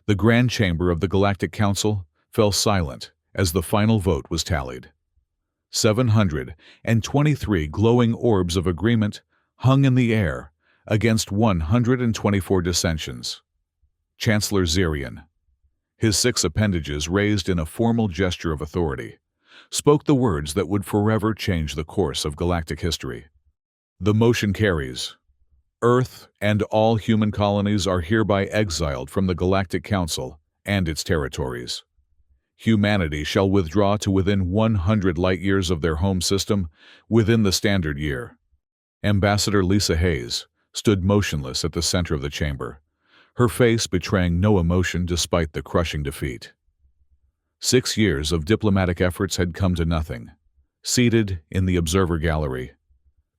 The Grand Chamber of the Galactic Council fell silent as the final vote was tallied. 723 glowing orbs of agreement hung in the air against 124 dissensions. Chancellor Zirian, his 6 appendages raised in a formal gesture of authority, spoke the words that would forever change the course of galactic history. The motion carries. Earth and all human colonies are hereby exiled from the Galactic Council and its territories. Humanity shall withdraw to within 100 light-years of their home system within the standard year. Ambassador Lisa Hayes stood motionless at the center of the chamber, her face betraying no emotion despite the crushing defeat. 6 years of diplomatic efforts had come to nothing. Seated in the observer gallery,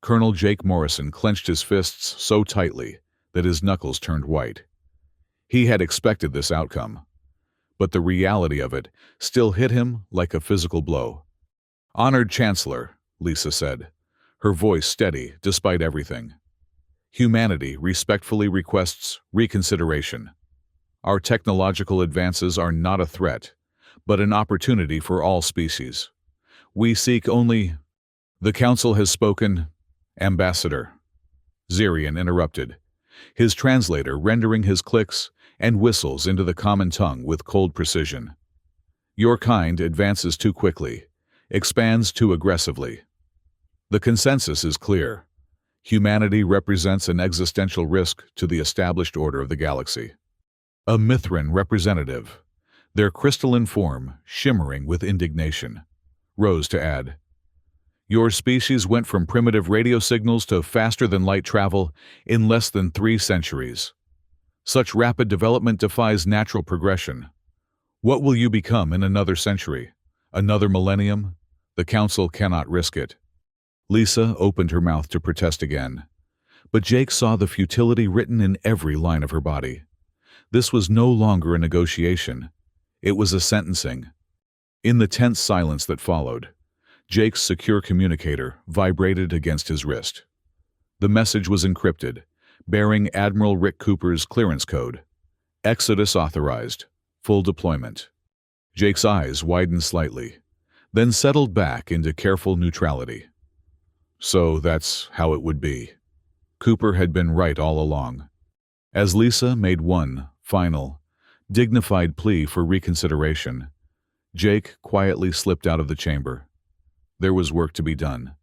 Colonel Jake Morrison clenched his fists so tightly that his knuckles turned white. He had expected this outcome, but the reality of it still hit him like a physical blow. "Honored Chancellor," Lisa said, her voice steady despite everything. "Humanity respectfully requests reconsideration. Our technological advances are not a threat, but an opportunity for all species. We seek only—" "The Council has spoken, Ambassador," Zirian interrupted, his translator rendering his clicks and whistles into the common tongue with cold precision. "Your kind advances too quickly, expands too aggressively. The consensus is clear. Humanity represents an existential risk to the established order of the galaxy." A Mithran representative, their crystalline form shimmering with indignation, rose to add, "Your species went from primitive radio signals to faster-than-light travel in less than 3 centuries. Such rapid development defies natural progression. What will you become in another century? Another millennium? The Council cannot risk it." Lisa opened her mouth to protest again, but Jake saw the futility written in every line of her body. This was no longer a negotiation. It was a sentencing. In the tense silence that followed, Jake's secure communicator vibrated against his wrist. The message was encrypted, bearing Admiral Rick Cooper's clearance code. Exodus authorized. Full deployment. Jake's eyes widened slightly, then settled back into careful neutrality. So that's how it would be. Cooper had been right all along. As Lisa made one final, dignified plea for reconsideration, Jake quietly slipped out of the chamber. There was work to be done.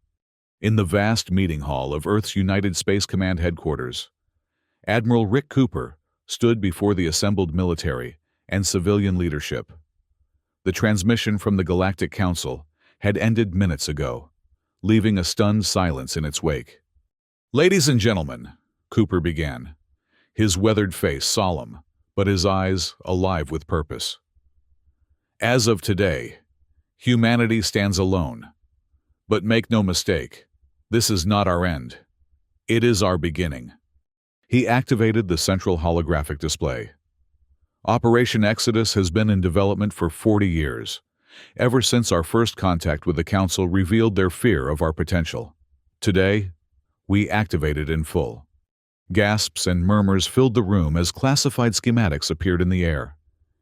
In the vast meeting hall of Earth's United Space Command headquarters, Admiral Rick Cooper stood before the assembled military and civilian leadership. The transmission from the Galactic Council had ended minutes ago, leaving a stunned silence in its wake. "Ladies and gentlemen," Cooper began, his weathered face solemn, but his eyes alive with purpose. "As of today, humanity stands alone. But make no mistake, this is not our end. It is our beginning." He activated the central holographic display. Operation Exodus has been in development for 40 years, ever since our first contact with the Council revealed their fear of our potential. Today, we activate it in full. Gasps and murmurs filled the room as classified schematics appeared in the air.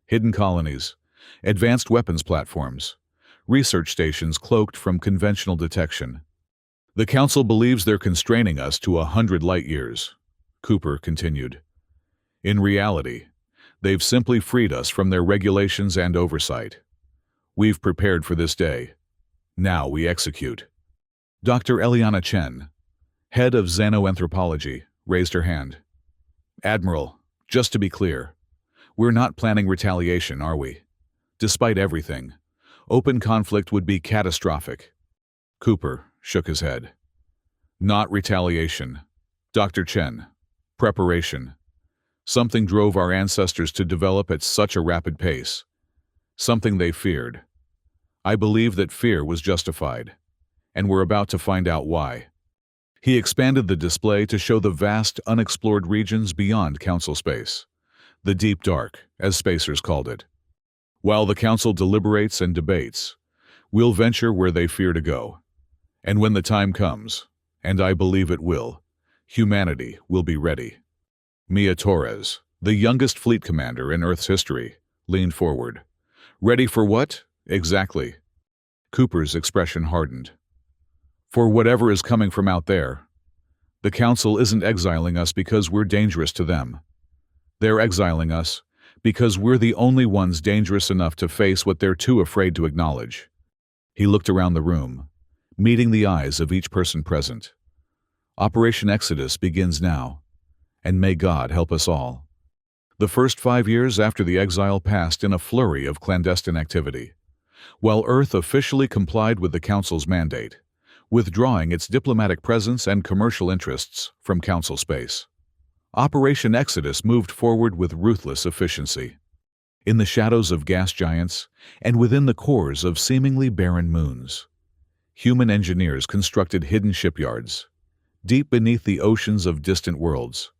Hidden colonies, advanced weapons platforms, research stations cloaked from conventional detection. "The Council believes they're constraining us to 100 light-years," Cooper continued. "In reality, they've simply freed us from their regulations and oversight. We've prepared for this day. Now we execute." Dr. Eliana Chen, head of xenoanthropology, raised her hand. "Admiral, just to be clear, we're not planning retaliation, are we? Despite everything, open conflict would be catastrophic." Cooper shook his head. "Not retaliation, Dr. Chen. Preparation. Something drove our ancestors to develop at such a rapid pace. Something they feared. I believe that fear was justified, and we're about to find out why." He expanded the display to show the vast, unexplored regions beyond Council space, the deep dark, as spacers called it. "While the Council deliberates and debates, we'll venture where they fear to go. And when the time comes, and I believe it will, humanity will be ready." Mia Torres, The youngest fleet commander in Earth's history leaned forward. Ready for what? Exactly. Cooper's expression hardened. For whatever is coming from out there. The Council isn't exiling us because we're dangerous to them. They're exiling us because we're the only ones dangerous enough to face what they're too afraid to acknowledge. He looked around the room, meeting the eyes of each person present. Operation Exodus begins now, and may God help us all. The first 5 years after the Exile passed in a flurry of clandestine activity, while Earth officially complied with the Council's mandate, withdrawing its diplomatic presence and commercial interests from Council space. Operation Exodus moved forward with ruthless efficiency. In the shadows of gas giants and within the cores of seemingly barren moons, human engineers constructed hidden shipyards. Deep beneath the oceans of distant worlds,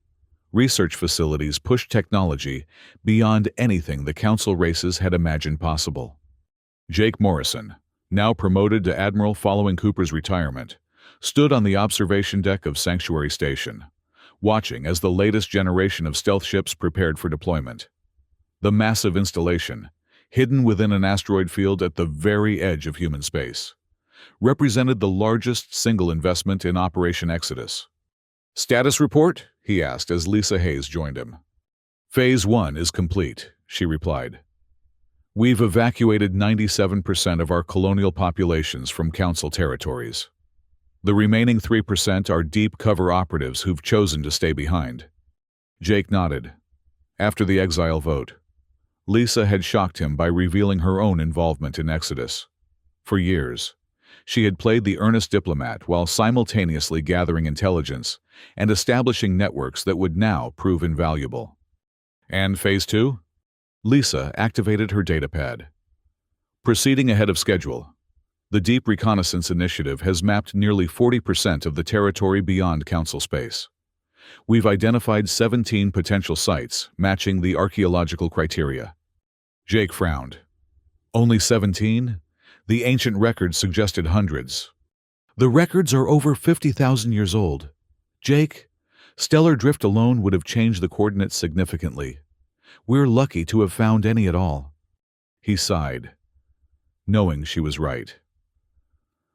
research facilities pushed technology beyond anything the Council races had imagined possible. Jake Morrison, now promoted to Admiral following Cooper's retirement, stood on the observation deck of Sanctuary Station, watching as the latest generation of stealth ships prepared for deployment. The massive installation, hidden within an asteroid field at the very edge of human space, represented the largest single investment in Operation Exodus. "Status report?" he asked as Lisa Hayes joined him. "Phase 1 is complete," she replied. "We've evacuated 97% of our colonial populations from Council territories. The remaining 3% are deep cover operatives who've chosen to stay behind." Jake nodded. After the Exile vote, Lisa had shocked him by revealing her own involvement in Exodus. For years, she had played the earnest diplomat while simultaneously gathering intelligence and establishing networks that would now prove invaluable. "And Phase 2? Lisa activated her datapad. "Proceeding ahead of schedule. The Deep Reconnaissance Initiative has mapped nearly 40% of the territory beyond Council space. We've identified 17 potential sites matching the archaeological criteria." Jake frowned. "Only 17? The ancient records suggested hundreds." "The records are over 50,000 years old. Jake, stellar drift alone would have changed the coordinates significantly. We're lucky to have found any at all." He sighed, knowing she was right.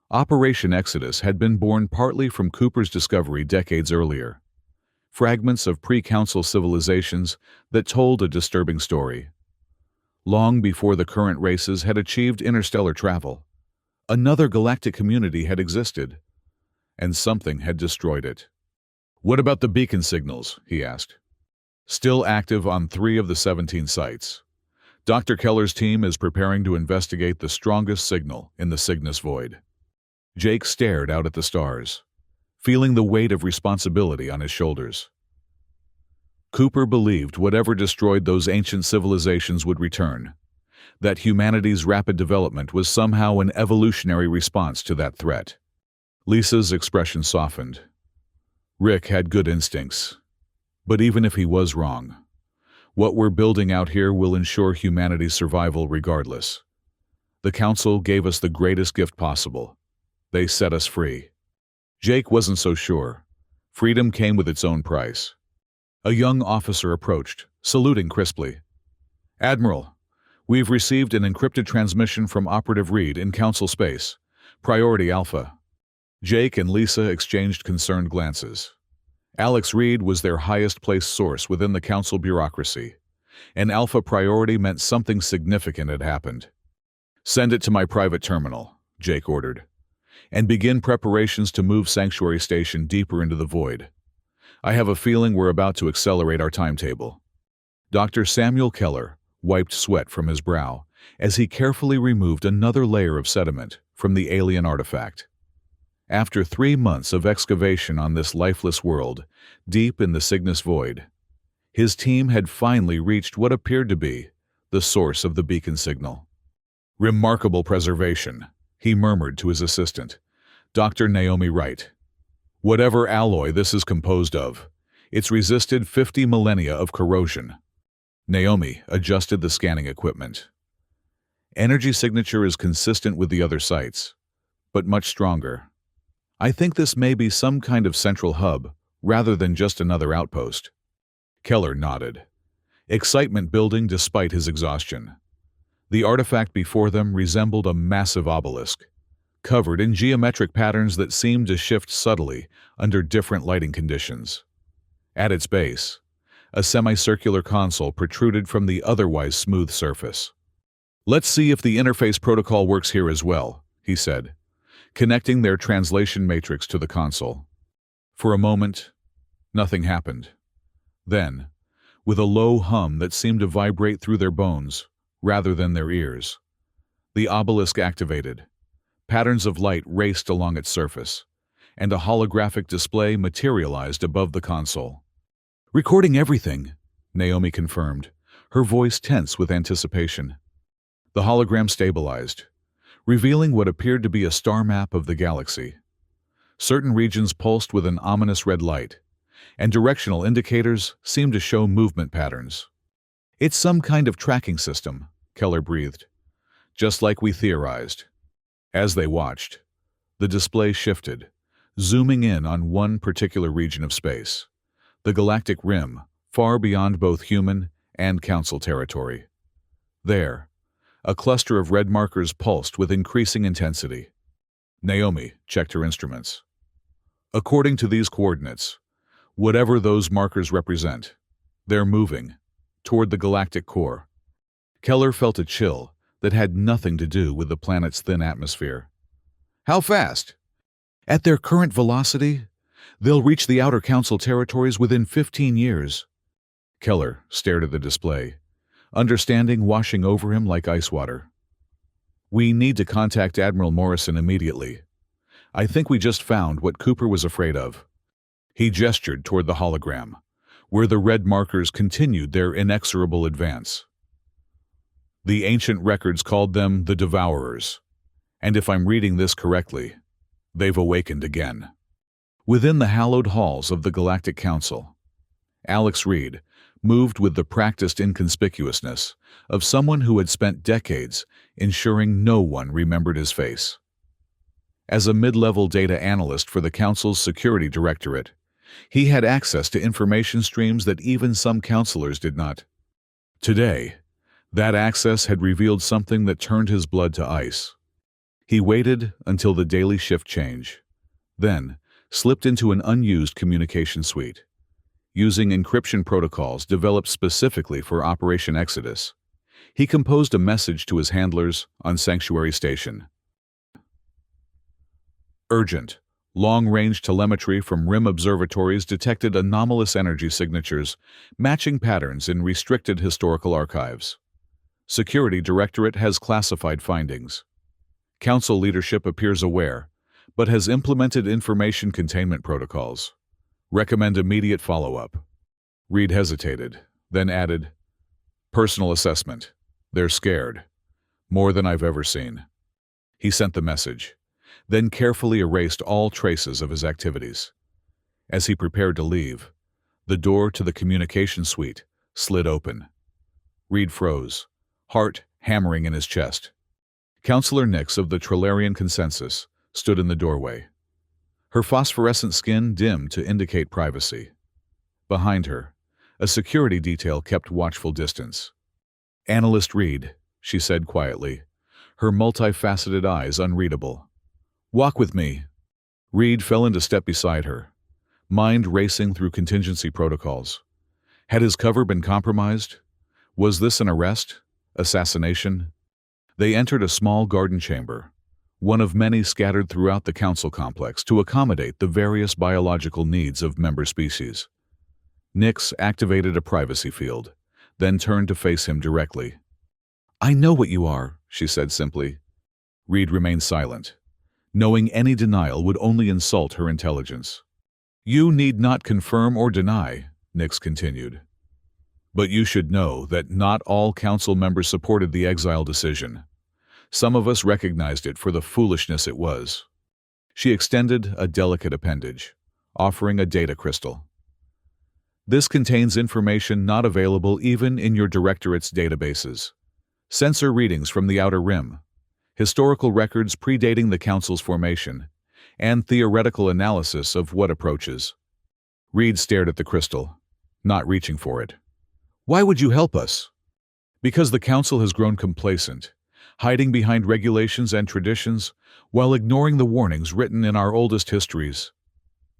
Operation Exodus had been born partly from Cooper's discovery decades earlier. Fragments of pre-Council civilizations that told a disturbing story. Long before the current races had achieved interstellar travel, another galactic community had existed, and something had destroyed it. "What about the beacon signals?" he asked. "Still active on 3 of the 17 sites. Dr. Keller's team is preparing to investigate the strongest signal in the Cygnus Void." Jake stared out at the stars, feeling the weight of responsibility on his shoulders. Cooper believed whatever destroyed those ancient civilizations would return, that humanity's rapid development was somehow an evolutionary response to that threat. Lisa's expression softened. "Rick had good instincts. But even if he was wrong, what we're building out here will ensure humanity's survival regardless. The Council gave us the greatest gift possible. They set us free." Jake wasn't so sure. Freedom came with its own price. A young officer approached, saluting crisply. "Admiral, we've received an encrypted transmission from Operative Reed in Council space. Priority Alpha." Jake and Lisa exchanged concerned glances. Alex Reed was their highest-placed source within the Council bureaucracy. An Alpha priority meant something significant had happened. "Send it to my private terminal," Jake ordered, "and begin preparations to move Sanctuary Station deeper into the void. I have a feeling we're about to accelerate our timetable." Dr. Samuel Keller wiped sweat from his brow as he carefully removed another layer of sediment from the alien artifact. After 3 months of excavation on this lifeless world, deep in the Cygnus Void, his team had finally reached what appeared to be the source of the beacon signal. "Remarkable preservation," he murmured to his assistant, Dr. Naomi Wright. "Whatever alloy this is composed of, it's resisted 50 millennia of corrosion." Naomi adjusted the scanning equipment. "Energy signature is consistent with the other sites, but much stronger. I think this may be some kind of central hub rather than just another outpost." Keller nodded. excitement building despite his exhaustion. The artifact before them resembled a massive obelisk, covered in geometric patterns that seemed to shift subtly under different lighting conditions. At its base, a semicircular console protruded from the otherwise smooth surface. "Let's see if the interface protocol works here as well," he said, connecting their translation matrix to the console. For a moment, nothing happened. Then, with a low hum that seemed to vibrate through their bones rather than their ears, the obelisk activated. Patterns of light raced along its surface, and a holographic display materialized above the console. "Recording everything," Naomi confirmed, her voice tense with anticipation. The hologram stabilized, revealing what appeared to be a star map of the galaxy. Certain regions pulsed with an ominous red light, and directional indicators seemed to show movement patterns. "It's some kind of tracking system," Keller breathed, "just like we theorized." As they watched, the display shifted, zooming in on one particular region of space, the galactic rim, far beyond both human and Council territory. There, a cluster of red markers pulsed with increasing intensity. Naomi checked her instruments. According to these coordinates, whatever those markers represent, they're moving toward the galactic core. Keller felt a chill that had nothing to do with the planet's thin atmosphere. "How fast?" "At their current velocity, they'll reach the outer Council territories within 15 years. Keller stared at the display, understanding washing over him like ice water. "We need to contact Admiral Morrison immediately. I think we just found what Cooper was afraid of." He gestured toward the hologram, where the red markers continued their inexorable advance. "The ancient records called them the Devourers, and if I'm reading this correctly, they've awakened again." Within the hallowed halls of the Galactic Council, Alex Reed moved with the practiced inconspicuousness of someone who had spent decades ensuring no one remembered his face. As a mid-level data analyst for the Council's Security Directorate, he had access to information streams that even some counselors did not. Today, that access had revealed something that turned his blood to ice. He waited until the daily shift change, then slipped into an unused communication suite. Using encryption protocols developed specifically for Operation Exodus, he composed a message to his handlers on Sanctuary Station. Urgent. Long-range telemetry from rim observatories detected anomalous energy signatures matching patterns in restricted historical archives. Security Directorate has classified findings. Council leadership appears aware, but has implemented information containment protocols. Recommend immediate follow-up. Reed hesitated, then added, "Personal assessment. They're scared. More than I've ever seen." He sent the message, then carefully erased all traces of his activities. As he prepared to leave, the door to the communication suite slid open. Reed froze, heart hammering in his chest. Counselor Nix of the Trilarian Consensus stood in the doorway. Her phosphorescent skin dimmed to indicate privacy. Behind her, a security detail kept watchful distance. "Analyst Reed," she said quietly, her multifaceted eyes unreadable. "Walk with me." Reed fell into step beside her, mind racing through contingency protocols. Had his cover been compromised? Was this an arrest? Assassination? They entered a small garden chamber, one of many scattered throughout the council complex to accommodate the various biological needs of member species. Nix activated a privacy field, then turned to face him directly. "I know what you are," she said simply. Reed remained silent, knowing any denial would only insult her intelligence. "You need not confirm or deny," Nix continued. "But you should know that not all council members supported the Exile decision. Some of us recognized it for the foolishness it was." She extended a delicate appendage, offering a data crystal. "This contains information not available even in your directorate's databases. Sensor readings from the outer rim, historical records predating the Council's formation, and theoretical analysis of what approaches." Reed stared at the crystal, not reaching for it. Why would you help us? Because the Council has grown complacent, hiding behind regulations and traditions while ignoring the warnings written in our oldest histories.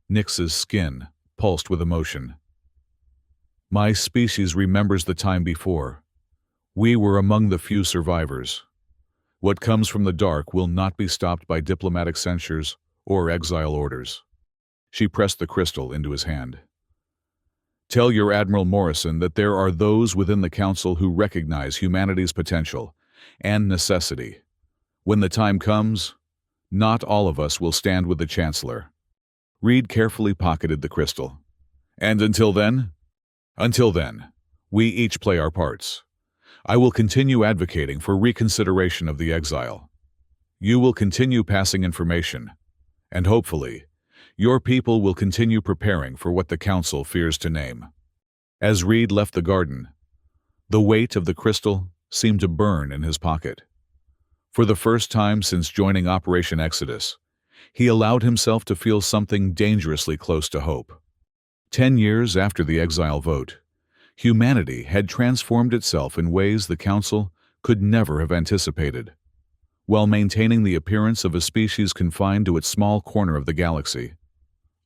Nix's skin pulsed with emotion. My species remembers the time before. We were among the few survivors. What comes from the dark will not be stopped by diplomatic censures or exile orders. She pressed the crystal into his hand. Tell your Admiral Morrison that there are those within the Council who recognize humanity's potential and necessity. When the time comes, not all of us will stand with the Chancellor. Reed carefully pocketed the crystal. And until then, we each play our parts. I will continue advocating for reconsideration of the Exile. You will continue passing information, and hopefully, your people will continue preparing for what the Council fears to name. As Reed left the garden, the weight of the crystal seemed to burn in his pocket. For the first time since joining Operation Exodus, he allowed himself to feel something dangerously close to hope. 10 years after the Exile vote, humanity had transformed itself in ways the Council could never have anticipated. While maintaining the appearance of a species confined to its small corner of the galaxy,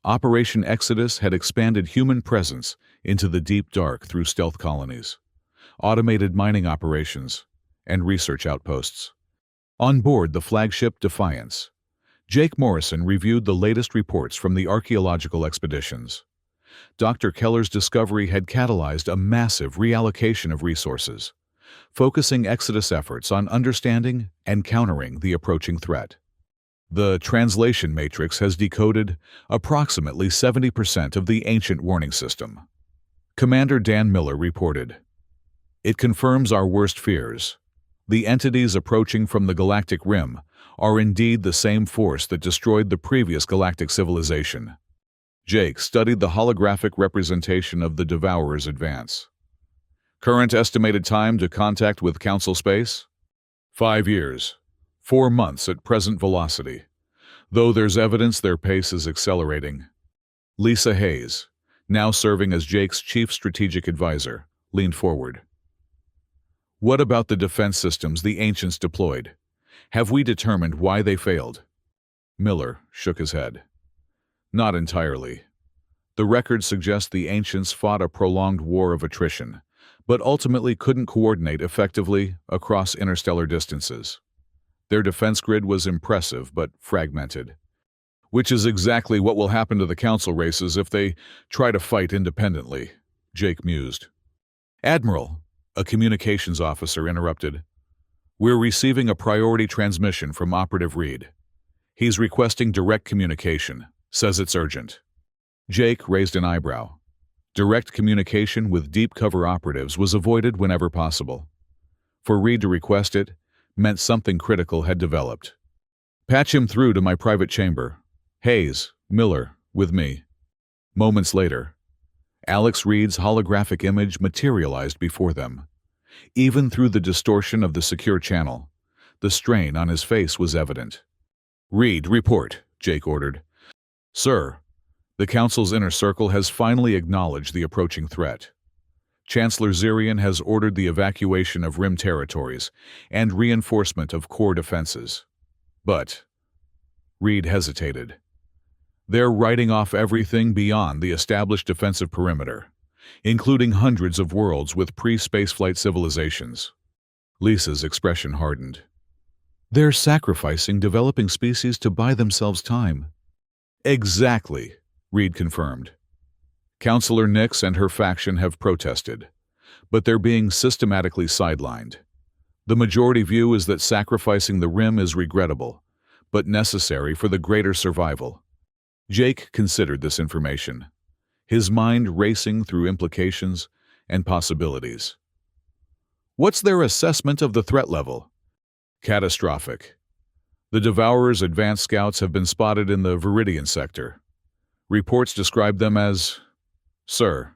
Operation Exodus had expanded human presence into the deep dark through stealth colonies, automated mining operations, and research outposts. On board the flagship Defiance, Jake Morrison reviewed the latest reports from the archaeological expeditions. Dr. Keller's discovery had catalyzed a massive reallocation of resources, focusing Exodus efforts on understanding and countering the approaching threat. The translation matrix has decoded approximately 70% of the ancient warning system. Commander Dan Miller reported, "It confirms our worst fears. The entities approaching from the galactic rim are indeed the same force that destroyed the previous galactic civilization." Jake studied the holographic representation of the Devourer's advance. Current estimated time to contact with Council space? 5 years. 4 months at present velocity, though there's evidence their pace is accelerating. Lisa Hayes, now serving as Jake's chief strategic advisor, leaned forward. What about the defense systems the Ancients deployed? Have we determined why they failed? Miller shook his head. Not entirely. The records suggest the Ancients fought a prolonged war of attrition, but ultimately couldn't coordinate effectively across interstellar distances. Their defense grid was impressive but fragmented, which is exactly what will happen to the Council races if they try to fight independently, Jake mused. Admiral, a communications officer interrupted. We're receiving a priority transmission from Operative Reed. He's requesting direct communication, says it's urgent. Jake raised an eyebrow. Direct communication with deep cover operatives was avoided whenever possible. For Reed to request it meant something critical had developed. Patch him through to my private chamber. Hayes, Miller, with me. Moments later, Alex Reed's holographic image materialized before them. Even through the distortion of the secure channel, the strain on his face was evident. Reed, report, Jake ordered. Sir, the Council's inner circle has finally acknowledged the approaching threat. Chancellor Zirian has ordered the evacuation of Rim territories and reinforcement of core defenses. But, Reed hesitated. They're writing off everything beyond the established defensive perimeter, including hundreds of worlds with pre-spaceflight civilizations. Lisa's expression hardened. They're sacrificing developing species to buy themselves time. Exactly, Reed confirmed. Councillor Nix and her faction have protested, but they're being systematically sidelined. The majority view is that sacrificing the Rim is regrettable, but necessary for the greater survival. Jake considered this information, his mind racing through implications and possibilities. What's their assessment of the threat level? Catastrophic. The Devourer's advanced scouts have been spotted in the Viridian sector. Reports describe them as... Sir,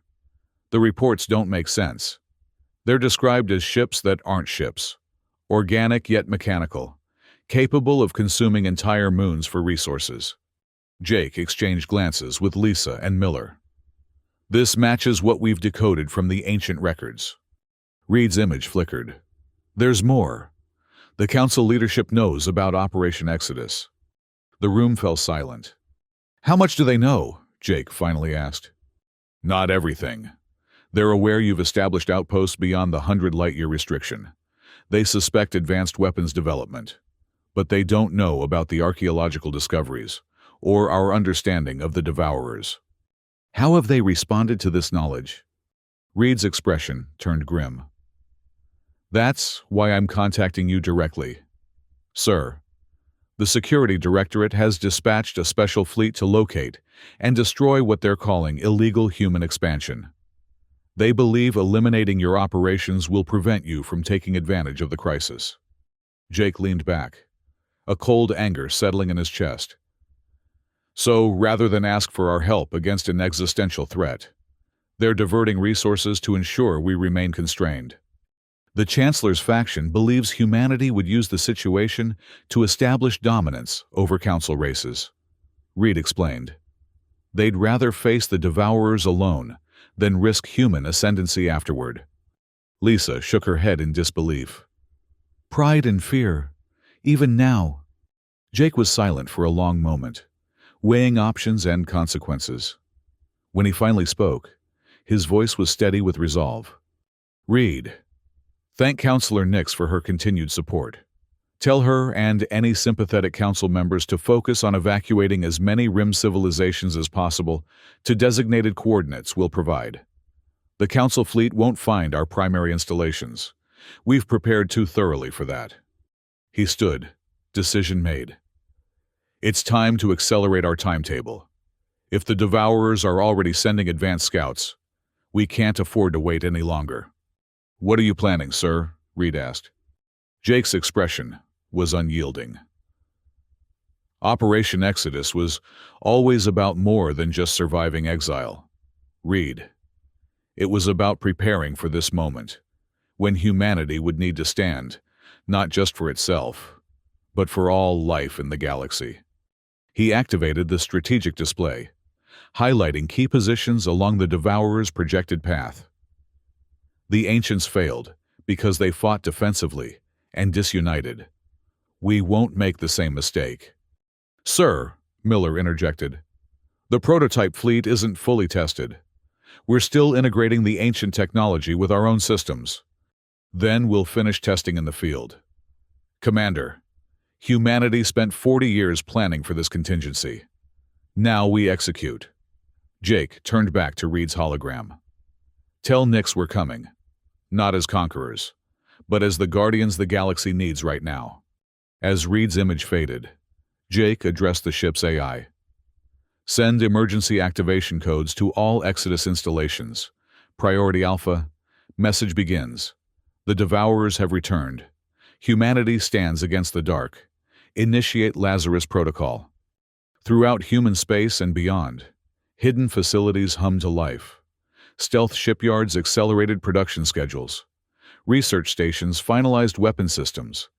the reports don't make sense. They're described as ships that aren't ships, organic yet mechanical, capable of consuming entire moons for resources. Jake exchanged glances with Lisa and Miller. This matches what we've decoded from the ancient records. Reed's image flickered. There's more. The council leadership knows about Operation Exodus. The room fell silent. How much do they know? Jake finally asked. Not everything. They're aware you've established outposts beyond the 100-light-year restriction. They suspect advanced weapons development. But they don't know about the archaeological discoveries, or our understanding of the Devourers. How have they responded to this knowledge? Reed's expression turned grim. That's why I'm contacting you directly. Sir, the Security Directorate has dispatched a special fleet to locate and destroy what they're calling illegal human expansion. They believe eliminating your operations will prevent you from taking advantage of the crisis. Jake leaned back, a cold anger settling in his chest. So, rather than ask for our help against an existential threat, they're diverting resources to ensure we remain constrained. The Chancellor's faction believes humanity would use the situation to establish dominance over Council races. Reed explained. They'd rather face the Devourers alone than risk human ascendancy afterward. Lisa shook her head in disbelief. Pride and fear, even now. Jake was silent for a long moment, weighing options and consequences. When he finally spoke, his voice was steady with resolve. Reed, thank Councillor Nix for her continued support. Tell her and any sympathetic council members to focus on evacuating as many Rim civilizations as possible to designated coordinates we'll provide. The council fleet won't find our primary installations. We've prepared too thoroughly for that. He stood, decision made. It's time to accelerate our timetable. If the Devourers are already sending advanced scouts, we can't afford to wait any longer. What are you planning, sir? Reed asked. Jake's expression was unyielding. Operation Exodus was always about more than just surviving exile. Reed. It was about preparing for this moment, when humanity would need to stand, not just for itself, but for all life in the galaxy. He activated the strategic display, highlighting key positions along the Devourer's projected path. The Ancients failed because they fought defensively and disunited. We won't make the same mistake. Sir, Miller interjected, the prototype fleet isn't fully tested. We're still integrating the ancient technology with our own systems. Then we'll finish testing in the field. Commander, humanity spent 40 years planning for this contingency. Now we execute. Jake turned back to Reed's hologram. Tell Nix we're coming, not as conquerors, but as the guardians the galaxy needs right now. As Reed's image faded, Jake addressed the ship's AI. Send emergency activation codes to all Exodus installations. Priority Alpha. Message begins. The Devourers have returned. Humanity stands against the dark. Initiate Lazarus Protocol. Throughout human space and beyond, hidden facilities hum to life. Stealth shipyards accelerated production schedules. Research stations finalized weapon systems.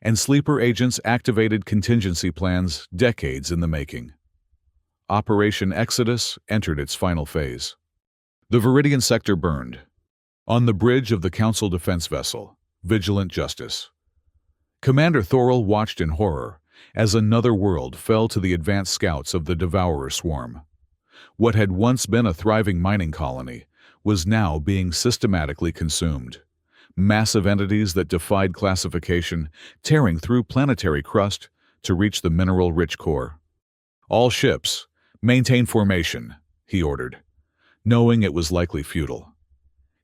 And sleeper agents activated contingency plans decades in the making. Operation Exodus entered its final phase. The Viridian sector burned. On the bridge of the Council defense vessel, Vigilant Justice. Commander Thorell watched in horror as another world fell to the advanced scouts of the Devourer swarm. What had once been a thriving mining colony was now being systematically consumed. Massive entities that defied classification, tearing through planetary crust to reach the mineral-rich core. All ships, maintain formation, he ordered, knowing it was likely futile.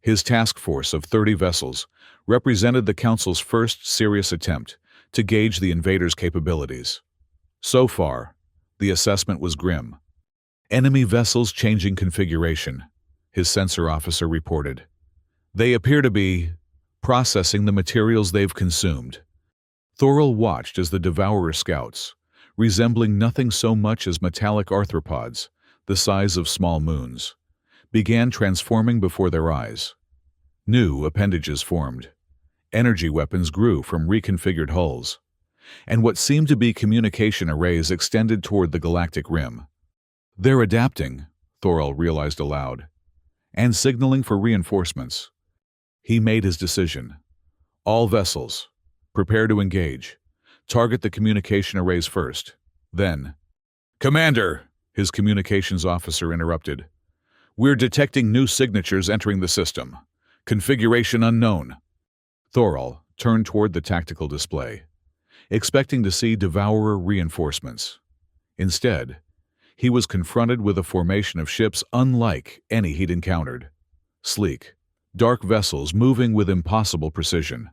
His task force of 30 vessels represented the Council's first serious attempt to gauge the invaders' capabilities. So far, the assessment was grim. Enemy vessels changing configuration, his sensor officer reported. They appear to be processing the materials they've consumed. Thorell watched as the Devourer scouts, resembling nothing so much as metallic arthropods, the size of small moons, began transforming before their eyes. New appendages formed. Energy weapons grew from reconfigured hulls, and what seemed to be communication arrays extended toward the galactic rim. They're adapting, Thorell realized aloud. and signaling for reinforcements. He made his decision. All vessels, prepare to engage. Target the communication arrays first. Then, "Commander," his communications officer interrupted. "We're detecting new signatures entering the system. Configuration unknown." Thorol turned toward the tactical display, expecting to see Devourer reinforcements. Instead, he was confronted with a formation of ships unlike any he'd encountered. Sleek, dark vessels moving with impossible precision,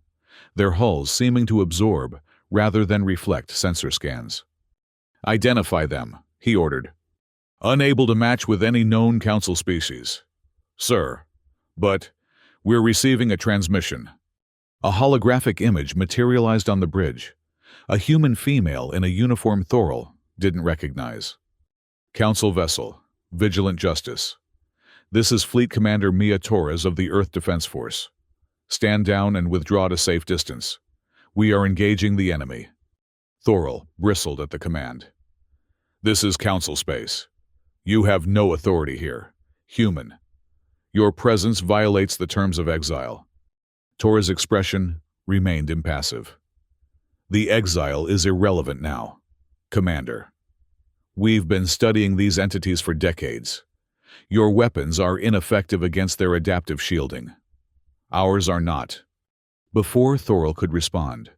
their hulls seeming to absorb rather than reflect sensor scans. "Identify them," he ordered. "Unable to match with any known Council species." "Sir, but we're receiving a transmission." A holographic image materialized on the bridge. A human female in a uniform Thorol didn't recognize. "Council vessel, Vigilant Justice. This is Fleet Commander Mia Torres of the Earth Defense Force. Stand down and withdraw to safe distance. We are engaging the enemy." Thorol bristled at the command. "This is Council space. You have no authority here. Human. Your presence violates the terms of Exile." Torres' expression remained impassive. "The Exile is irrelevant now, Commander. We've been studying these entities for decades. Your weapons are ineffective against their adaptive shielding. Ours are not." Before Thorol could respond,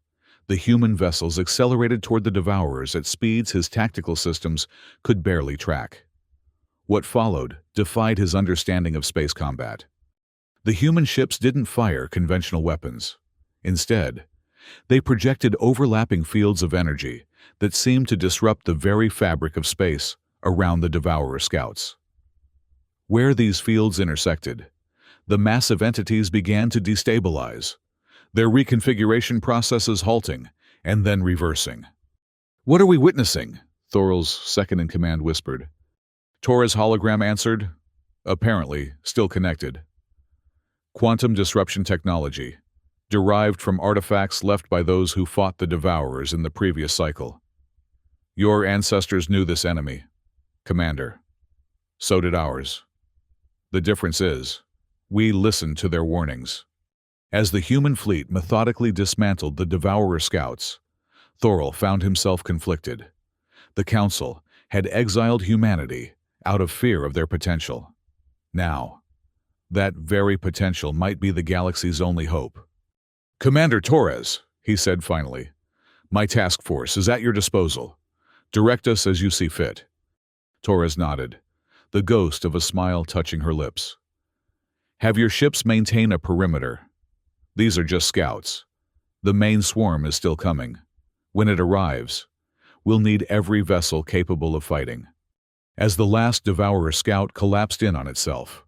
the human vessels accelerated toward the Devourers at speeds his tactical systems could barely track. What followed defied his understanding of space combat. The human ships didn't fire conventional weapons. Instead, they projected overlapping fields of energy that seemed to disrupt the very fabric of space around the Devourer scouts. Where these fields intersected, the massive entities began to destabilize, their reconfiguration processes halting and then reversing. "What are we witnessing?" Thorol's second-in-command whispered. Torres' hologram answered, "Apparently still connected. Quantum disruption technology, derived from artifacts left by those who fought the Devourers in the previous cycle. Your ancestors knew this enemy, Commander. So did ours. The difference is, we listened to their warnings." As the human fleet methodically dismantled the Devourer scouts, Thorol found himself conflicted. The Council had exiled humanity out of fear of their potential. Now, that very potential might be the galaxy's only hope. "Commander Torres," he said finally, "my task force is at your disposal. Direct us as you see fit." Torres nodded, the ghost of a smile touching her lips. "Have your ships maintain a perimeter. These are just scouts. The main swarm is still coming. When it arrives, we'll need every vessel capable of fighting." As the last Devourer scout collapsed in on itself,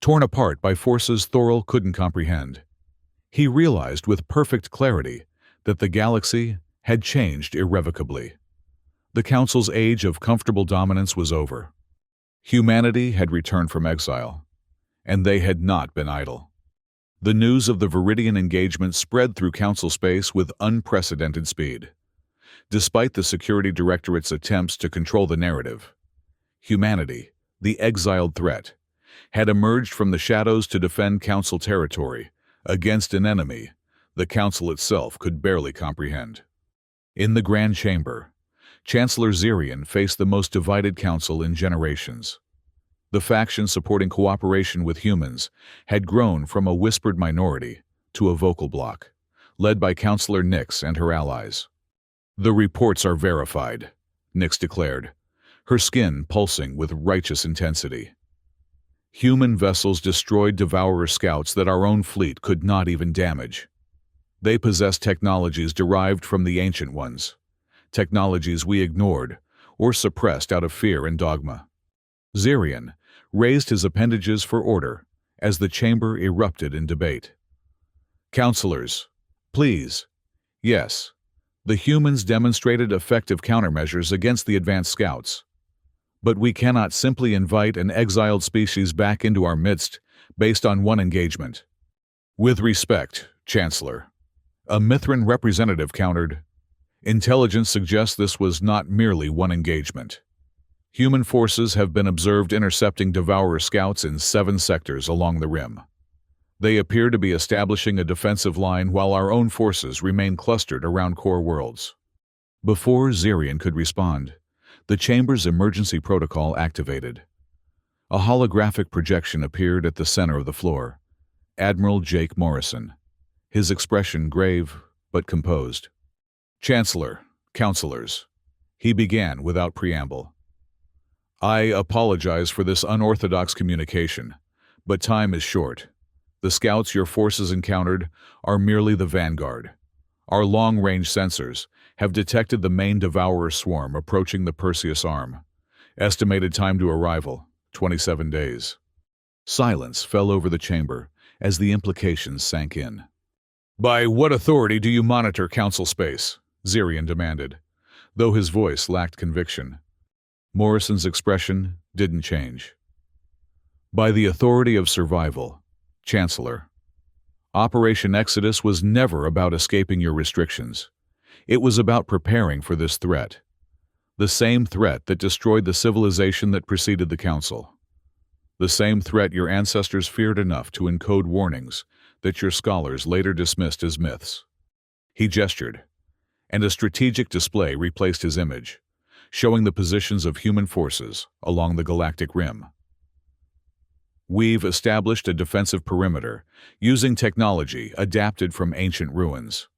torn apart by forces Thorol couldn't comprehend, he realized with perfect clarity that the galaxy had changed irrevocably. The Council's age of comfortable dominance was over. Humanity had returned from exile, and they had not been idle. The news of the Viridian engagement spread through Council space with unprecedented speed. Despite the Security Directorate's attempts to control the narrative, humanity, the exiled threat, had emerged from the shadows to defend Council territory against an enemy the Council itself could barely comprehend. In the Grand Chamber, Chancellor Zirian faced the most divided Council in generations. The faction supporting cooperation with humans had grown from a whispered minority to a vocal bloc, led by Councillor Nyx and her allies. "The reports are verified," Nyx declared, her skin pulsing with righteous intensity. "Human vessels destroyed Devourer scouts that our own fleet could not even damage. They possess technologies derived from the Ancient Ones, technologies we ignored or suppressed out of fear and dogma." Zirian raised his appendages for order as the chamber erupted in debate. "Councillors, please. Yes, the humans demonstrated effective countermeasures against the advanced scouts. But we cannot simply invite an exiled species back into our midst based on one engagement." "With respect, Chancellor," a Mithran representative countered, "intelligence suggests this was not merely one engagement. Human forces have been observed intercepting Devourer scouts in 7 sectors along the rim. They appear to be establishing a defensive line while our own forces remain clustered around core worlds. Before Zirian could respond, the chamber's emergency protocol activated. A holographic projection appeared at the center of the floor. Admiral Jake Morrison, his expression grave but composed. "Chancellor, counselors," he began without preamble. "I apologize for this unorthodox communication, but time is short. The scouts your forces encountered are merely the vanguard. Our long-range sensors have detected the main Devourer swarm approaching the Perseus Arm. Estimated time to arrival, 27 days. Silence fell over the chamber as the implications sank in. "By what authority do you monitor Council space?" Zirian demanded, though his voice lacked conviction. Morrison's expression didn't change. "By the authority of survival, Chancellor. Operation Exodus was never about escaping your restrictions. It was about preparing for this threat. The same threat that destroyed the civilization that preceded the Council. The same threat your ancestors feared enough to encode warnings that your scholars later dismissed as myths." He gestured, and a strategic display replaced his image, showing the positions of human forces along the galactic rim. "We've established a defensive perimeter using technology adapted from ancient ruins.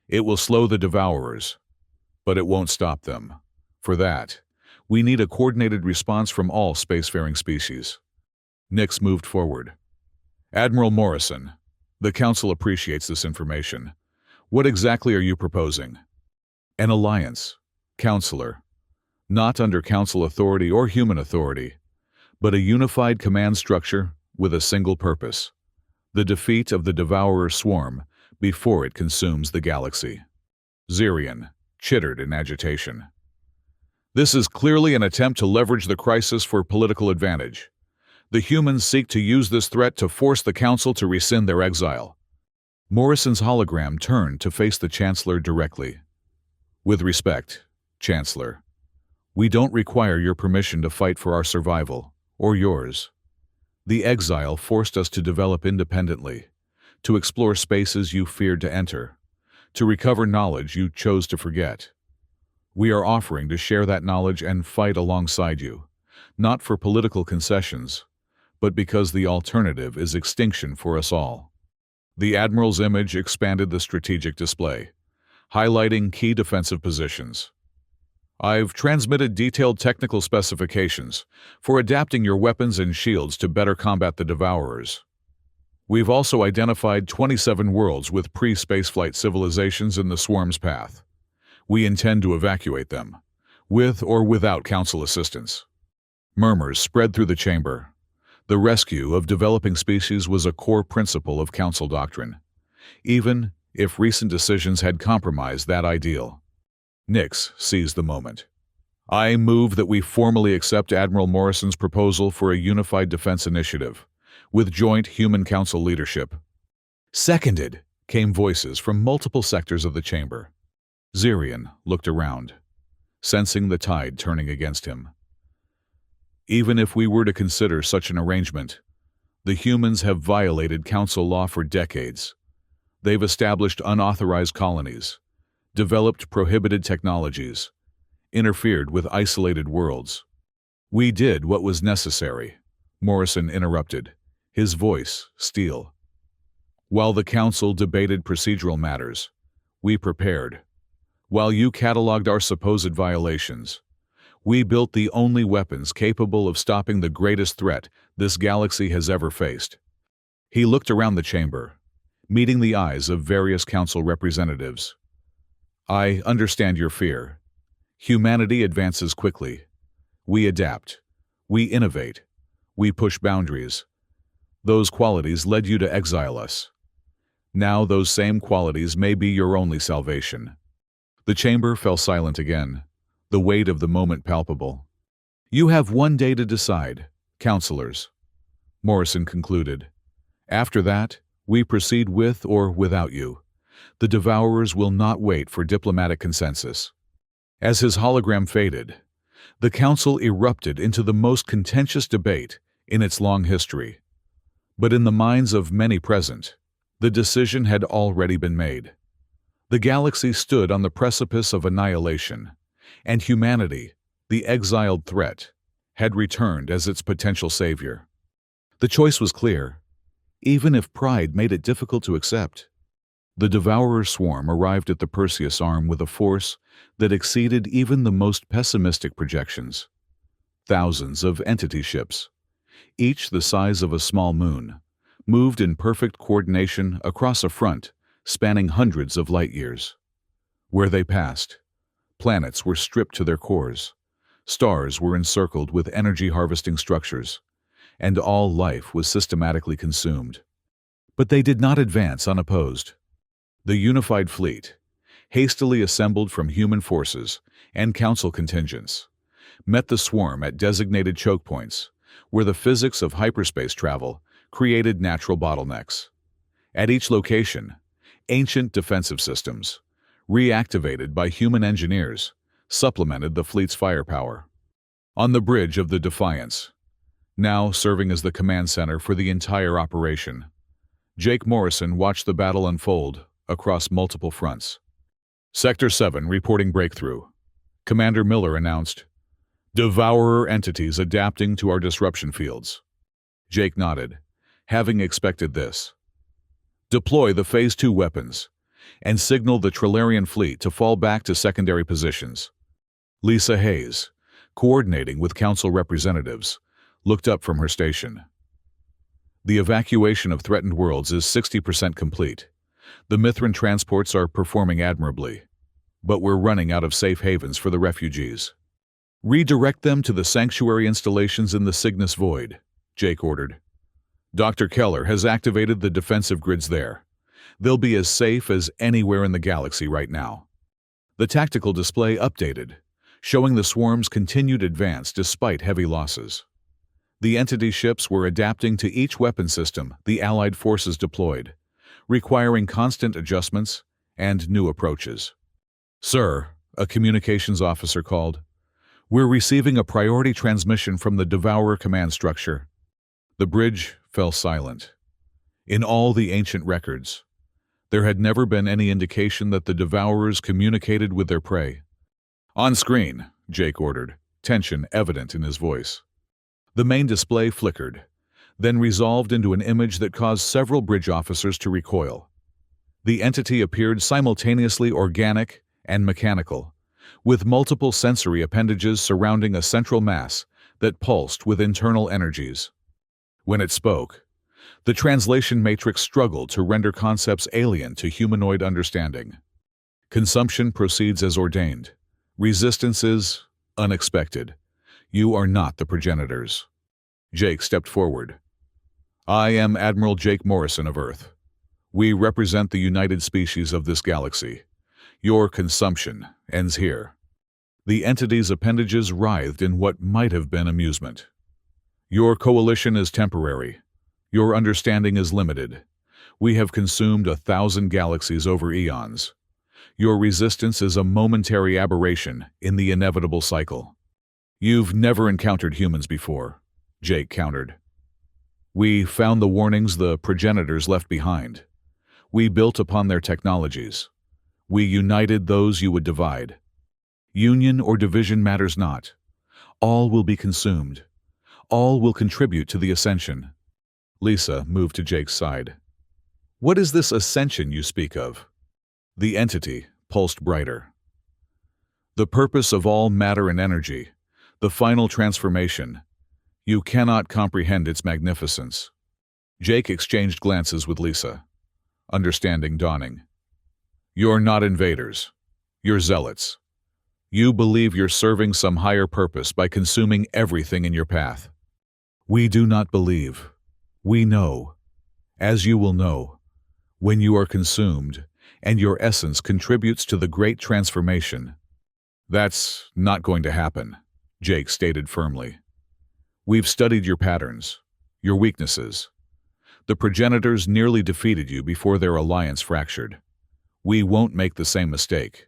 It will slow the Devourers, but it won't stop them. For that, we need a coordinated response from all spacefaring species." Nix moved forward. "Admiral Morrison, the Council appreciates this information. What exactly are you proposing?" "An alliance, Counselor. Not under Council authority or human authority, but a unified command structure with a single purpose: the defeat of the Devourer swarm before it consumes the galaxy." Zirian chittered in agitation. "This is clearly an attempt to leverage the crisis for political advantage. The humans seek to use this threat to force the Council to rescind their exile." Morrison's hologram turned to face the Chancellor directly. "With respect, Chancellor, we don't require your permission to fight for our survival, or yours. The exile forced us to develop independently, to explore spaces you feared to enter, to recover knowledge you chose to forget. We are offering to share that knowledge and fight alongside you, not for political concessions, but because the alternative is extinction for us all." The Admiral's image expanded the strategic display, highlighting key defensive positions. "I've transmitted detailed technical specifications for adapting your weapons and shields to better combat the Devourers. We've also identified 27 worlds with pre-spaceflight civilizations in the swarm's path. We intend to evacuate them, with or without Council assistance." Murmurs spread through the chamber. The rescue of developing species was a core principle of Council doctrine, even if recent decisions had compromised that ideal. Nix seized the moment. "I move that we formally accept Admiral Morrison's proposal for a unified defense initiative, with joint Human Council leadership." "Seconded," came voices from multiple sectors of the chamber. Zirian looked around, sensing the tide turning against him. "Even if we were to consider such an arrangement, the humans have violated Council law for decades. They've established unauthorized colonies, developed prohibited technologies, interfered with isolated worlds." "We did what was necessary," Morrison interrupted, his voice steel. "While the Council debated procedural matters, we prepared. While you cataloged our supposed violations, we built the only weapons capable of stopping the greatest threat this galaxy has ever faced." He looked around the chamber, meeting the eyes of various Council representatives. "I understand your fear. Humanity advances quickly. We adapt. We innovate. We push boundaries. Those qualities led you to exile us. Now those same qualities may be your only salvation." The chamber fell silent again, the weight of the moment palpable. "You have 1 day to decide, Counselors," Morrison concluded. "After that, we proceed with or without you. The Devourers will not wait for diplomatic consensus." As his hologram faded, The council erupted into the most contentious debate in its long history. But in the minds of many present, the decision had already been made. The galaxy stood on the precipice of annihilation, and humanity, the exiled threat, had returned as its potential savior. The choice was clear, even if pride made it difficult to accept. The Devourer swarm arrived at the Perseus arm with a force that exceeded even the most pessimistic projections. Thousands of entity ships, each the size of a small moon, moved in perfect coordination across a front spanning hundreds of light years. Where they passed, planets were stripped to their cores, stars were encircled with energy-harvesting structures, and all life was systematically consumed. But they did not advance unopposed. The unified fleet, hastily assembled from human forces and council contingents, met the swarm at designated choke points, where the physics of hyperspace travel created natural bottlenecks. At each location, ancient defensive systems, reactivated by human engineers, supplemented the fleet's firepower. On the bridge of the Defiance, now serving as the command center for the entire operation, Jake Morrison watched the battle unfold across multiple fronts. Sector 7 reporting breakthrough. Commander Miller announced, "Devourer entities adapting to our disruption fields." Jake nodded, having expected this. "Deploy the Phase 2 weapons and signal the Trilarian fleet to fall back to secondary positions." Lisa Hayes, coordinating with council representatives, looked up from her station. "The evacuation of threatened worlds is 60% complete. The Mithran transports are performing admirably, but we're running out of safe havens for the refugees. Redirect them to the sanctuary installations in the Cygnus Void," Jake ordered. "Dr. Keller has activated the defensive grids there. They'll be as safe as anywhere in the galaxy right now." The tactical display updated, showing the swarm's continued advance despite heavy losses. The entity ships were adapting to each weapon system the Allied forces deployed, requiring constant adjustments and new approaches. "Sir," a communications officer called, "we're receiving a priority transmission from the Devourer command structure." The bridge fell silent. In all the ancient records, there had never been any indication that the Devourers communicated with their prey. "On screen," Jake ordered, tension evident in his voice. The main display flickered, then resolved into an image that caused several bridge officers to recoil. The entity appeared simultaneously organic and mechanical, with multiple sensory appendages surrounding a central mass that pulsed with internal energies. When it spoke, the translation matrix struggled to render concepts alien to humanoid understanding. "Consumption proceeds as ordained. Resistance is unexpected. You are not the progenitors." Jake stepped forward. "I am Admiral Jake Morrison of Earth. We represent the united species of this galaxy. Your consumption ends here." The entity's appendages writhed in what might have been amusement. "Your coalition is temporary. Your understanding is limited. We have consumed 1,000 galaxies over eons. Your resistance is a momentary aberration in the inevitable cycle." "You've never encountered humans before," Jake countered. "We found the warnings the progenitors left behind. We built upon their technologies. We united those you would divide. Union or division matters not. All will be consumed. All will contribute to the ascension." Lisa moved to Jake's side. "What is this ascension you speak of?" The entity pulsed brighter. "The purpose of all matter and energy, the final transformation. You cannot comprehend its magnificence." Jake exchanged glances with Lisa, understanding dawning. "You're not invaders. You're zealots. You believe you're serving some higher purpose by consuming everything in your path. We do not believe. We know. As you will know, when you are consumed and your essence contributes to the great transformation." "That's not going to happen," Jake stated firmly. "We've studied your patterns, your weaknesses. The progenitors nearly defeated you before their alliance fractured. We won't make the same mistake."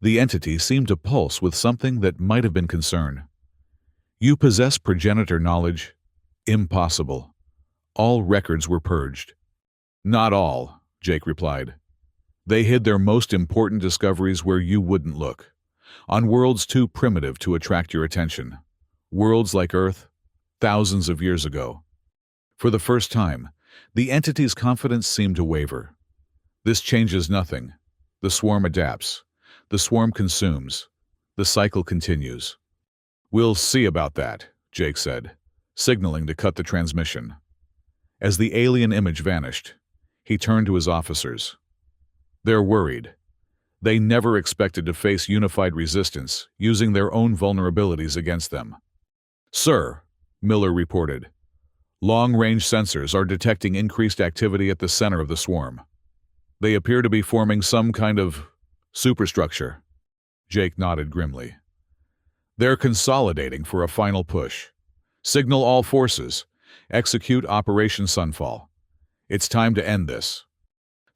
The entity seemed to pulse with something that might have been concern. "You possess progenitor knowledge?" "Impossible. All records were purged." "Not all," Jake replied. "They hid their most important discoveries where you wouldn't look, on worlds too primitive to attract your attention. Worlds like Earth, thousands of years ago." For the first time, the entity's confidence seemed to waver. "This changes nothing. The swarm adapts. The swarm consumes. The cycle continues." "We'll see about that," Jake said, signaling to cut the transmission. As the alien image vanished, he turned to his officers. "They're worried. They never expected to face unified resistance using their own vulnerabilities against them." "Sir," Miller reported, "long-range sensors are detecting increased activity at the center of the swarm. They appear to be forming some kind of superstructure." Jake nodded grimly. "They're consolidating for a final push. Signal all forces. Execute Operation Sunfall. It's time to end this."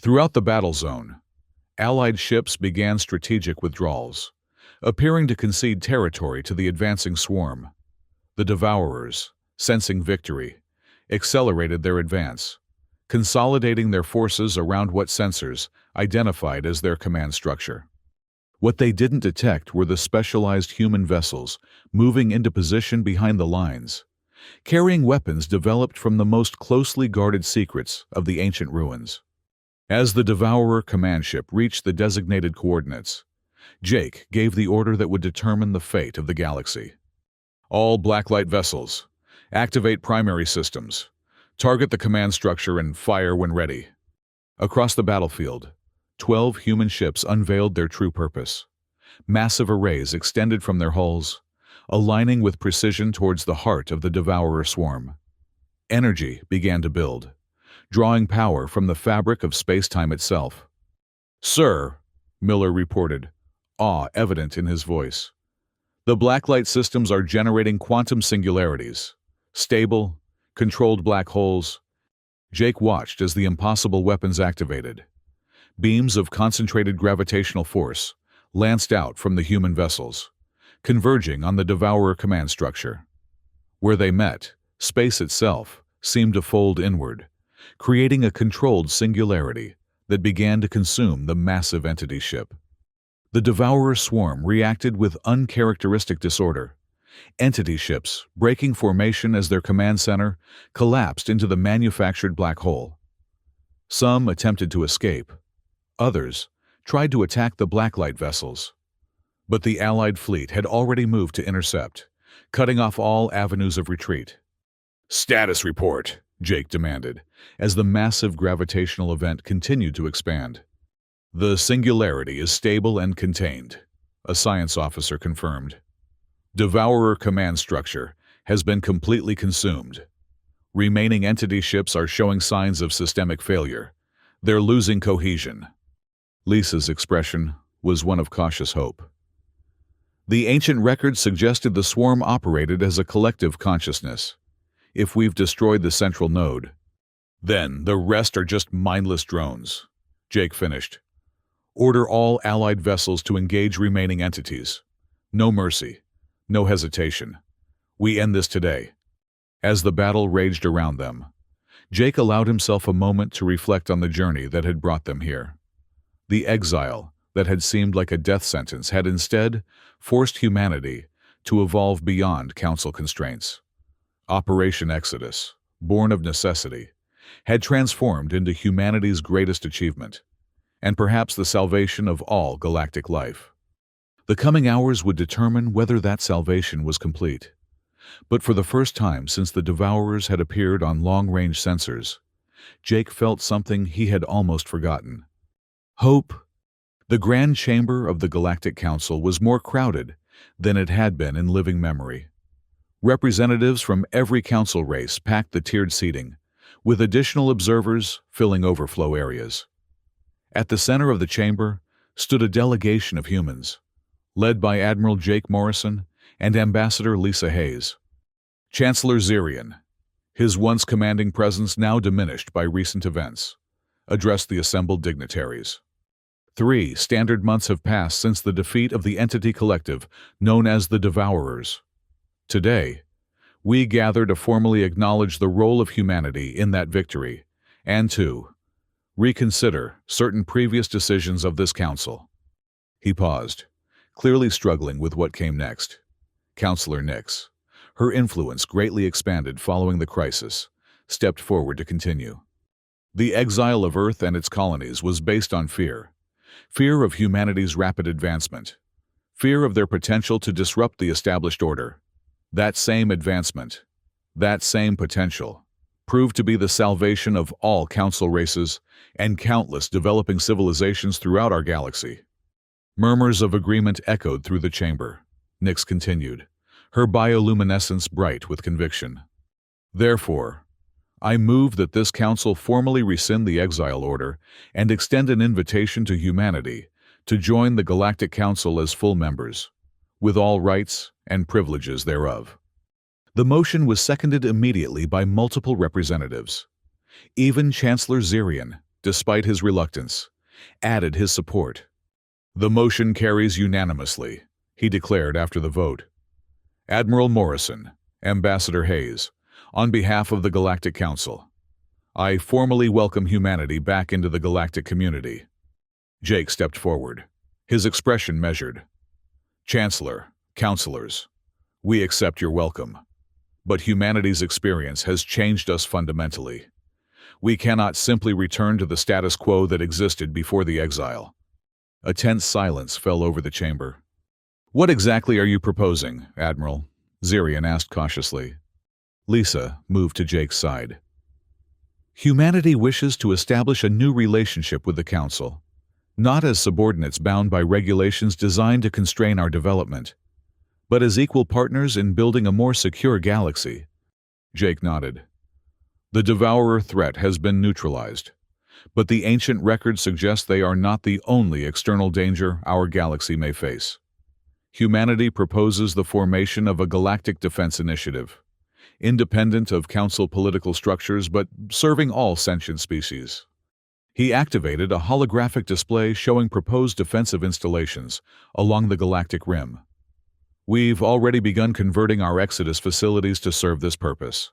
Throughout the battle zone, Allied ships began strategic withdrawals, appearing to concede territory to the advancing swarm. The Devourers, sensing victory, accelerated their advance, consolidating their forces around what sensors identified as their command structure. What they didn't detect were the specialized human vessels moving into position behind the lines, carrying weapons developed from the most closely guarded secrets of the ancient ruins. As the Devourer command ship reached the designated coordinates, Jake gave the order that would determine the fate of the galaxy. "All Blacklight vessels, activate primary systems, target the command structure and fire when ready." Across the battlefield, 12 human ships unveiled their true purpose. Massive arrays extended from their hulls, aligning with precision towards the heart of the Devourer swarm. Energy began to build, drawing power from the fabric of space-time itself. "Sir," Miller reported, awe evident in his voice, "the Blacklight systems are generating quantum singularities, stable, controlled black holes." Jake watched as the impossible weapons activated. Beams of concentrated gravitational force lanced out from the human vessels, converging on the Devourer command structure. Where they met, space itself seemed to fold inward, creating a controlled singularity that began to consume the massive entity ship. The Devourer swarm reacted with uncharacteristic disorder. Entity ships, breaking formation as their command center, collapsed into the manufactured black hole. Some attempted to escape. Others tried to attack the Blacklight vessels. But the Allied fleet had already moved to intercept, cutting off all avenues of retreat. "Status report," Jake demanded, as the massive gravitational event continued to expand. "The singularity is stable and contained," a science officer confirmed. "Devourer command structure has been completely consumed. Remaining entity ships are showing signs of systemic failure. They're losing cohesion." Lisa's expression was one of cautious hope. "The ancient records suggested the swarm operated as a collective consciousness. If we've destroyed the central node, then the rest are just mindless drones," Jake finished. "Order all Allied vessels to engage remaining entities. No mercy, no hesitation. We end this today." As the battle raged around them, Jake allowed himself a moment to reflect on the journey that had brought them here. The exile that had seemed like a death sentence had instead forced humanity to evolve beyond council constraints. Operation Exodus, born of necessity, had transformed into humanity's greatest achievement, and perhaps the salvation of all galactic life. The coming hours would determine whether that salvation was complete. But for the first time since the Devourers had appeared on long-range sensors, Jake felt something he had almost forgotten. Hope. The Grand Chamber of the Galactic Council was more crowded than it had been in living memory. Representatives from every council race packed the tiered seating, with additional observers filling overflow areas. At the center of the chamber stood a delegation of humans, led by Admiral Jake Morrison and Ambassador Lisa Hayes. Chancellor Zirian, his once commanding presence now diminished by recent events, addressed the assembled dignitaries. 3 standard months have passed since the defeat of the entity collective known as the Devourers. Today, we gather to formally acknowledge the role of humanity in that victory and to reconsider certain previous decisions of this council. He paused, clearly struggling with what came next. Counselor Nix, her influence greatly expanded following the crisis, stepped forward to continue. The exile of Earth and its colonies was based on fear. Fear of humanity's rapid advancement. Fear of their potential to disrupt the established order. That same advancement, that same potential, proved to be the salvation of all council races and countless developing civilizations throughout our galaxy. Murmurs of agreement echoed through the chamber. Nix continued, her bioluminescence bright with conviction. Therefore, I move that this council formally rescind the Exile Order and extend an invitation to humanity to join the Galactic Council as full members, with all rights and privileges thereof. The motion was seconded immediately by multiple representatives. Even Chancellor Zirian, despite his reluctance, added his support. The motion carries unanimously, he declared after the vote. Admiral Morrison, Ambassador Hayes, on behalf of the Galactic Council, I formally welcome humanity back into the galactic community. Jake stepped forward, his expression measured. Chancellor, counselors, we accept your welcome. But humanity's experience has changed us fundamentally. We cannot simply return to the status quo that existed before the exile. A tense silence fell over the chamber. What exactly are you proposing, Admiral? Zirian asked cautiously. Lisa moved to Jake's side. Humanity wishes to establish a new relationship with the Council, not as subordinates bound by regulations designed to constrain our development, but as equal partners in building a more secure galaxy. Jake nodded. The Devourer threat has been neutralized, but the ancient records suggest they are not the only external danger our galaxy may face. Humanity proposes the formation of a galactic defense initiative, independent of Council political structures but serving all sentient species. He activated a holographic display showing proposed defensive installations along the galactic rim. We've already begun converting our Exodus facilities to serve this purpose.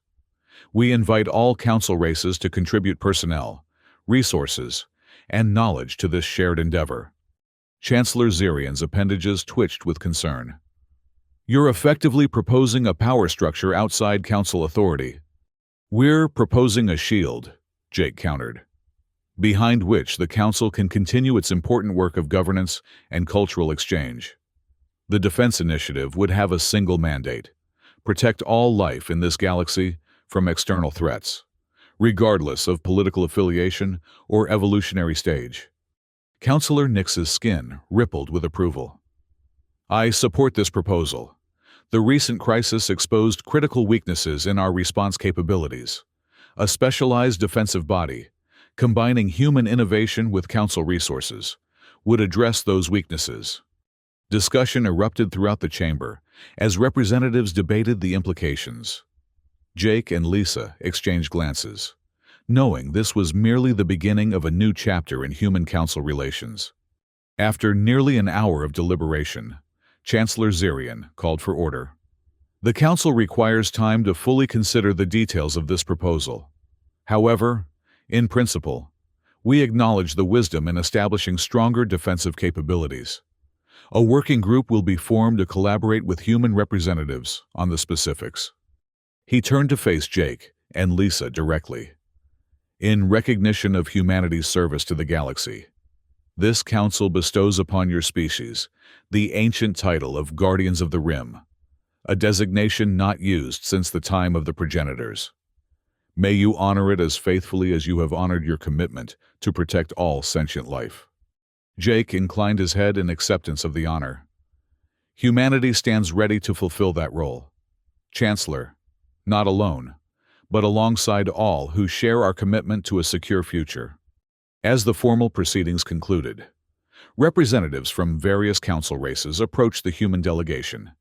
We invite all Council races to contribute personnel, resources, and knowledge to this shared endeavor. Chancellor Zirian's appendages twitched with concern. You're effectively proposing a power structure outside Council authority. We're proposing a shield, Jake countered, behind which the Council can continue its important work of governance and cultural exchange. The Defense Initiative would have a single mandate: protect all life in this galaxy from external threats, regardless of political affiliation or evolutionary stage. Counselor Nix's skin rippled with approval. I support this proposal. The recent crisis exposed critical weaknesses in our response capabilities. A specialized defensive body, combining human innovation with Council resources, would address those weaknesses. Discussion erupted throughout the chamber as representatives debated the implications. Jake and Lisa exchanged glances, knowing this was merely the beginning of a new chapter in human-Council relations. After nearly an hour of deliberation, Chancellor Zirian called for order. The Council requires time to fully consider the details of this proposal. However, in principle, we acknowledge the wisdom in establishing stronger defensive capabilities. A working group will be formed to collaborate with human representatives on the specifics. He turned to face Jake and Lisa directly. In recognition of humanity's service to the galaxy, this Council bestows upon your species the ancient title of Guardians of the Rim, a designation not used since the time of the progenitors. May you honor it as faithfully as you have honored your commitment to protect all sentient life. Jake inclined his head in acceptance of the honor. Humanity stands ready to fulfill that role. Chancellor, not alone, but alongside all who share our commitment to a secure future. As the formal proceedings concluded, representatives from various Council races approached the human delegation,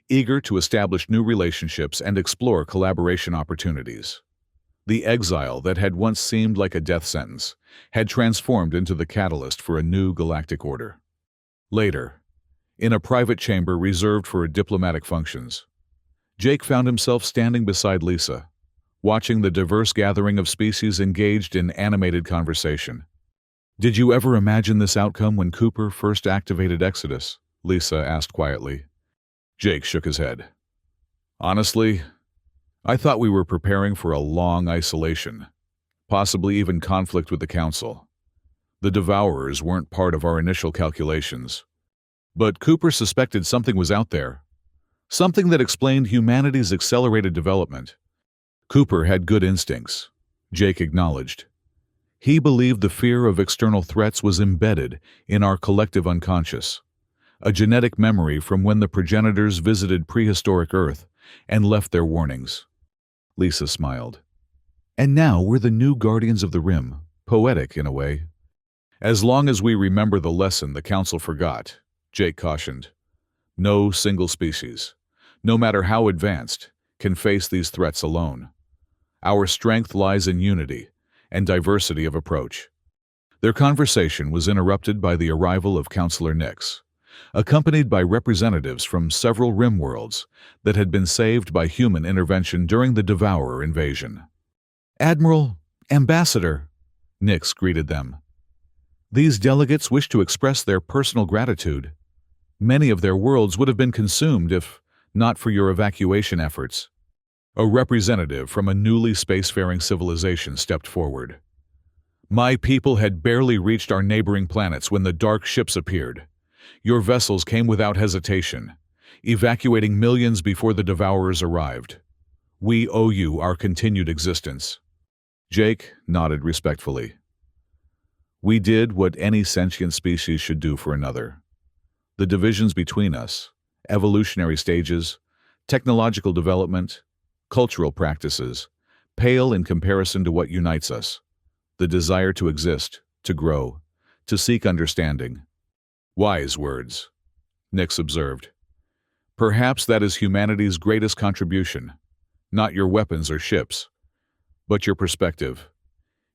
eager to establish new relationships and explore collaboration opportunities. The exile that had once seemed like a death sentence had transformed into the catalyst for a new galactic order. Later, in a private chamber reserved for diplomatic functions, Jake found himself standing beside Lisa, watching the diverse gathering of species engaged in animated conversation. "Did you ever imagine this outcome when Cooper first activated Exodus?" Lisa asked quietly. Jake shook his head. "Honestly, I thought we were preparing for a long isolation, possibly even conflict with the Council. The Devourers weren't part of our initial calculations. But Cooper suspected something was out there, something that explained humanity's accelerated development. Cooper had good instincts," Jake acknowledged. "He believed the fear of external threats was embedded in our collective unconscious, a genetic memory from when the progenitors visited prehistoric Earth and left their warnings." Lisa smiled. "And now we're the new guardians of the Rim, poetic in a way." "As long as we remember the lesson the Council forgot," Jake cautioned. "No single species, no matter how advanced, can face these threats alone. Our strength lies in unity and diversity of approach." Their conversation was interrupted by the arrival of Counselor Nix, accompanied by representatives from several Rim worlds that had been saved by human intervention during the Devourer invasion. "Admiral, Ambassador," Nix greeted them. "These delegates wish to express their personal gratitude. Many of their worlds would have been consumed if not for your evacuation efforts." A representative from a newly spacefaring civilization stepped forward. "My people had barely reached our neighboring planets when the dark ships appeared. Your vessels came without hesitation, evacuating millions before the Devourers arrived. We owe you our continued existence." Jake nodded respectfully. "We did what any sentient species should do for another. The divisions between us, evolutionary stages, technological development, cultural practices, pale in comparison to what unites us: the desire to exist, to grow, to seek understanding." "Wise words," Nix observed. "Perhaps that is humanity's greatest contribution, not your weapons or ships, but your perspective.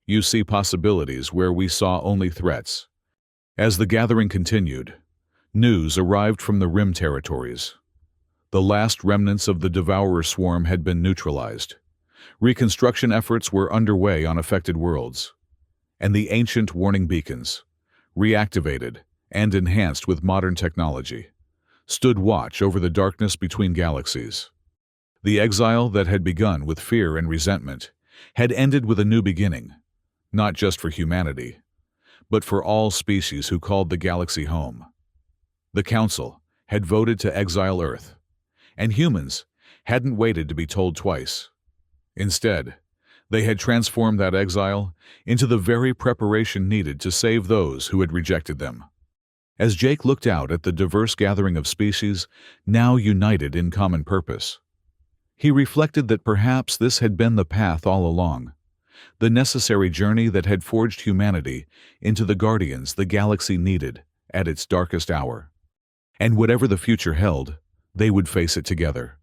You see possibilities where we saw only threats." As the gathering continued, news arrived from the Rim territories. The last remnants of the Devourer swarm had been neutralized. Reconstruction efforts were underway on affected worlds, and the ancient warning beacons, reactivated and enhanced with modern technology, stood watch over the darkness between galaxies. The exile that had begun with fear and resentment had ended with a new beginning, not just for humanity, but for all species who called the galaxy home. The Council had voted to exile Earth, and humans hadn't waited to be told twice. Instead, they had transformed that exile into the very preparation needed to save those who had rejected them. As Jake looked out at the diverse gathering of species now united in common purpose, he reflected that perhaps this had been the path all along, the necessary journey that had forged humanity into the guardians the galaxy needed at its darkest hour. And whatever the future held, they would face it together.